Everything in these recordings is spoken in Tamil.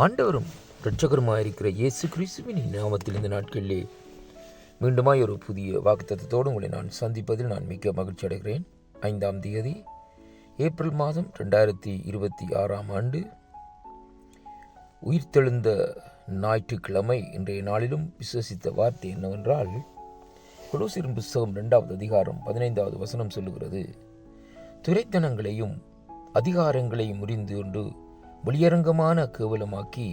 ஆண்டவரும் இரட்சகருமாயிருக்கிற இயேசு கிறிஸ்துவின் நாமத்தில் இந்த நாட்களிலே மீண்டுமாய் ஒரு புதிய வாக்குத்தத்தத்தோடு உங்களை நான் சந்திப்பதில் நான் மிக்க மகிழ்ச்சி அடைகிறேன். 5ஆம் தேதி ஏப்ரல் மாதம் 2026 உயிர்த்தெழுந்த ஞாயிற்றுக்கிழமை இன்றைய நாளிலும் விசுவசித்த வார்த்தை என்னவென்றால், கொலோசியர் புத்தகம் 2வது அதிகாரம் 15வது வசனம் சொல்லுகிறது, துரைத்தனங்களையும் அதிகாரங்களையும் முறிந்து கொண்டு வெளியரங்கமான கேவலமாக்கி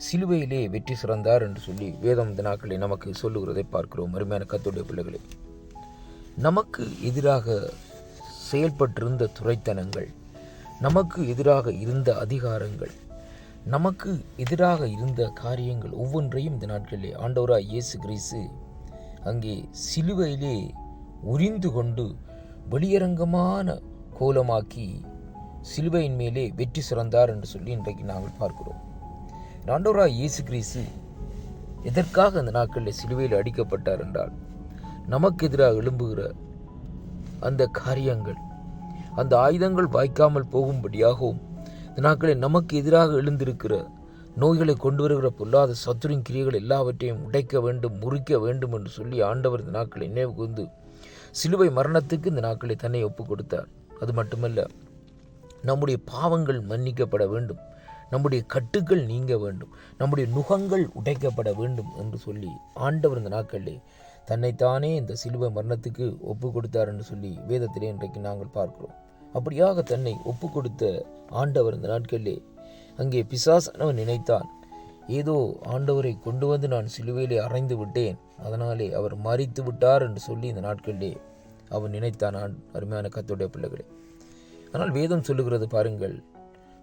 சிலுவையிலே வெற்றி சிறந்தார் என்று சொல்லி வேதம் இந்த நாட்களை நமக்கு சொல்லுகிறதை பார்க்கிறோம். அருமையான கர்த்தருடைய பிள்ளைகளே, நமக்கு எதிராக செயல்பட்டிருந்த துரைத்தனங்கள், நமக்கு எதிராக இருந்த அதிகாரங்கள், நமக்கு எதிராக இருந்த காரியங்கள் ஒவ்வொன்றையும் இந்த நாட்களிலே ஆண்டவராய் இயேசு கிறிஸ்து அங்கே சிலுவையிலே உரிந்து கொண்டு வெளியரங்கமான கோலமாக்கி சிலுவையின் மேலே வெற்றி சிறந்தார் என்று சொல்லி இன்றைக்கு நாங்கள் பார்க்கிறோம். ஆண்டவராய் இயேசு கிறிஸ்து எதற்காக அந்த நாட்களில் சிலுவையில் அடிக்கப்பட்டார் என்றால், நமக்கு எதிராக எழும்புகிற அந்த காரியங்கள், அந்த ஆயுதங்கள் வாய்க்காமல் போகும்படியாகவும், இந்த நாட்களில் நமக்கு எதிராக எழுந்திருக்கிற நோய்களை கொண்டு வருகிற பொல்லாத சத்துரின் கிரியைகள் எல்லாவற்றையும் உடைக்க வேண்டும், முறிக்க வேண்டும் என்று சொல்லி ஆண்டவர் இந்த நாட்களை நினைவு கூர்ந்து சிலுவை மரணத்துக்கு இந்த நாட்களை தன்னை ஒப்புக் கொடுத்தார். அது மட்டுமல்ல, நம்முடைய பாவங்கள் மன்னிக்கப்பட வேண்டும், நம்முடைய கட்டுக்கள் நீங்க வேண்டும், நம்முடைய நுகங்கள் உடைக்கப்பட வேண்டும் என்று சொல்லி ஆண்டவர் இந்த நாட்களிலே தன்னைத்தானே இந்த சிலுவை மரணத்துக்கு ஒப்பு கொடுத்தார் என்று சொல்லி வேதத்திலே இன்றைக்கு நாங்கள் பார்க்கிறோம். அப்படியாக தன்னை ஒப்பு கொடுத்த ஆண்டவர் இந்த நாட்களிலே அங்கே பிசாசானவன் நினைத்தான், ஏதோ ஆண்டவரை கொண்டு வந்து நான் சிலுவையிலே அறைந்து விட்டேன், அதனாலே அவர் மரித்து விட்டார் என்று சொல்லி இந்த நாட்களிலே அவன் நினைத்தான். அருமையான கர்த்தருடைய பிள்ளைகளே, ஆனால் வேதம் சொல்லுகிறது பாருங்கள்,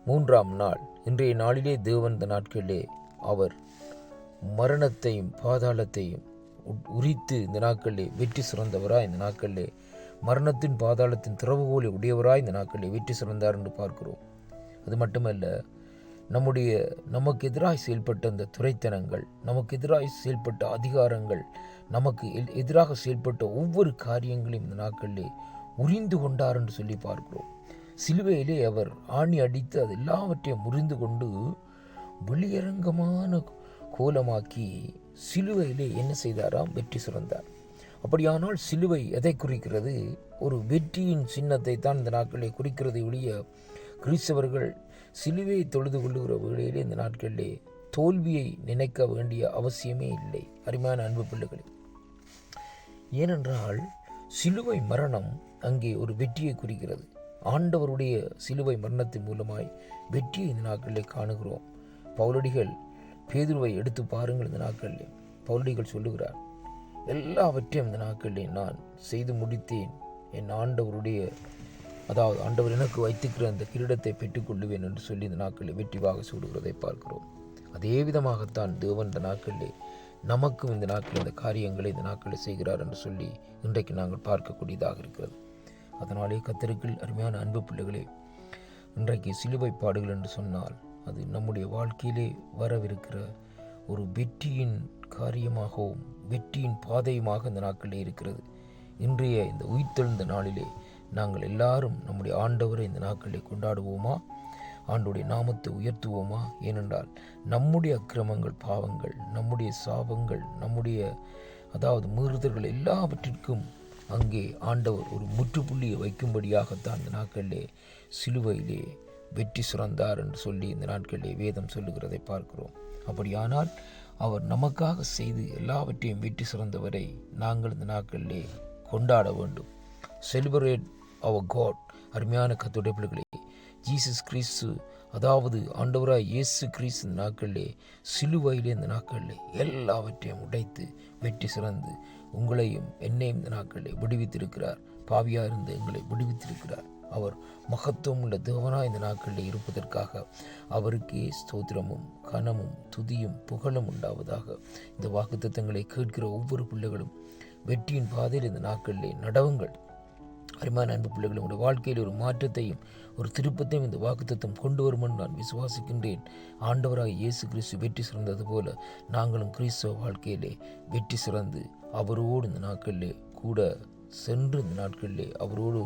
3ஆம் நாள் இன்றைய நாளிலே தேவன் இந்த நாட்களிலே அவர் மரணத்தையும் பாதாளத்தையும் உரித்து இந்த நாட்களிலே வெற்றி சிறந்தவராய், இந்த நாட்களிலே மரணத்தின் பாதாளத்தின் திறவுகோலை உடையவராய் இந்த நாட்களிலே வெற்றி சிறந்தார் என்று பார்க்கிறோம். அது மட்டுமல்ல, நமக்கு எதிராக செயல்பட்ட அந்த துரைத்தனங்கள், நமக்கு எதிராக செயல்பட்ட அதிகாரங்கள், நமக்கு எதிராக செயல்பட்ட ஒவ்வொரு காரியங்களையும் இந்த நாட்களிலே உரிந்து கொண்டார் என்று சொல்லி பார்க்கிறோம். சிலுவையிலே அவர் ஆணி அடித்து அது எல்லாவற்றையும் முறிந்து கொண்டு வெளியரங்கமான கோலமாக்கி சிலுவையிலே என்ன செய்தாராம்? வெற்றி சிறந்தார். அப்படியானால் சிலுவை எதை குறிக்கிறது? ஒரு வெற்றியின் சின்னத்தை தான் இந்த நாட்களிலே குறிக்கிறதை ஒழிய, கிறிஸ்தவர்கள் சிலுவையை தொழுது கொள்ளுகிற வேளையிலே இந்த நாட்களிலே தோல்வியை நினைக்க வேண்டிய அவசியமே இல்லை. அருமையான அன்பு பிள்ளைகளே, ஏனென்றால் சிலுவை மரணம் அங்கே ஒரு வெற்றியை குறிக்கிறது. ஆண்டவருடைய சிலுவை மரணத்தின் மூலமாய் வெற்றியை இந்த நாட்களிலே காணுகிறோம். பவுலடிகள் பேதுருவை எடுத்து பாருங்கள். இந்த நாட்களிலே பவுலடிகள் சொல்லுகிறார், எல்லாவற்றையும் இந்த நாட்களிலே நான் செய்து முடித்தேன், என் ஆண்டவர் எனக்கு வைத்திருக்கிற அந்த கிரீடத்தை பெற்றுக்கொள்ளுவேன் என்று சொல்லி இந்த நாட்களில் வெற்றிவாக சூடுகிறதை பார்க்கிறோம். அதே விதமாகத்தான் தேவன் இந்த நாட்களிலே நமக்கும் இந்த நாட்களில் இந்த காரியங்களை இந்த நாட்களில் செய்கிறார் என்று சொல்லி இன்றைக்கு நாங்கள் பார்க்கக்கூடியதாக இருக்கிறது. அதனாலே கர்த்தருக்குள் அருமையான அன்பு பிள்ளைகளே, இன்றைக்கு சிலுவை பாடுகள் என்று சொன்னால் அது நம்முடைய வாழ்க்கையிலே வரவிருக்கிற ஒரு வெற்றியின் காரியமாகவும் வெற்றியின் பாதையுமாக இந்த நாட்களிலே இருக்கிறது. இன்றைய இந்த உயிர்த்தெழுந்த நாளிலே நாங்கள் எல்லாரும் நம்முடைய ஆண்டவரை இந்த நாட்களிலே கொண்டாடுவோமா? ஆண்டவருடைய நாமத்தை உயர்த்துவோமா? ஏனென்றால் நம்முடைய அக்கிரமங்கள், பாவங்கள், நம்முடைய சாபங்கள், நம்முடைய மீறுதல்கள் எல்லாவற்றிற்கும் அங்கே ஆண்டவர் ஒரு முற்றுப்புள்ளியை வைக்கும்படியாகத்தான் இந்த நாட்களிலே சிலுவையிலே வெற்றி சிறந்தார் என்று சொல்லி இந்த நாட்களிலே வேதம் சொல்லுகிறதை பார்க்கிறோம். அப்படியானால் அவர் நமக்காக செய்து எல்லாவற்றையும் வெற்றி சிறந்தவரை நாங்கள் இந்த நாட்களிலே கொண்டாட வேண்டும். Celebrate our God. அருமையான கர்த்தருடைய பிள்ளைகளே, ஜீசஸ் கிறிஸ்து, ஆண்டவராய் இயேசு கிறிஸ்து இந்த நாட்களிலே சிலுவையிலே இந்த நாட்களிலே எல்லாவற்றையும் உடைத்து வெற்றி சிறந்து உங்களையும் என்னையும் இந்த நாட்களிலே விடுவித்திருக்கிறார். பாவியாக இருந்து எங்களை விடுவித்திருக்கிறார். அவர் மகத்துவம் உள்ள தேவனாய் இந்த நாட்களிலே இருப்பதற்காக அவருக்கே ஸ்தோத்திரமும் கனமும் துதியும் புகழும் உண்டாவதாக. இந்த வாக்குத்தத்தங்களை கேட்கிற ஒவ்வொரு பிள்ளைகளும் வெற்றியின் பாதையில் இந்த நாட்களிலே நடவுங்கள். அருமையான அன்பு பிள்ளைகள், உங்களுடைய வாழ்க்கையில் ஒரு மாற்றத்தையும் ஒரு திருப்பத்தையும் இந்த வாக்குத்தத்தம் கொண்டு வரும் என்று நான் விசுவாசிக்கின்றேன். ஆண்டவராக இயேசு கிறிஸ்து வெற்றி சிறந்தது போல நாங்களும் கிறிஸ்தவ வாழ்க்கையிலே வெற்றி சிறந்து அவரோடு இந்த நாட்களிலே கூட சென்று இந்த நாட்களிலே அவரோடு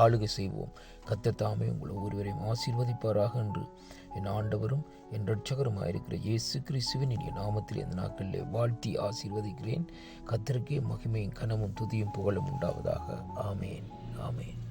ஆளுகை செய்வோம். கர்த்தர் தாமே உங்களை ஒருவரையும் ஆசீர்வதிப்பாராக என்று என் ஆண்டவரும் என் இரட்சகருமாயிருக்கிற இயேசு கிறிஸ்துவின் இனிய நாமத்தில் இந்த நாட்களில் வாழ்த்தி ஆசீர்வதிக்கிறேன். கர்த்தருக்கே மகிமையும் கனமும் துதியும் புகழும் உண்டாவதாக. ஆமேன், ஆமேன்.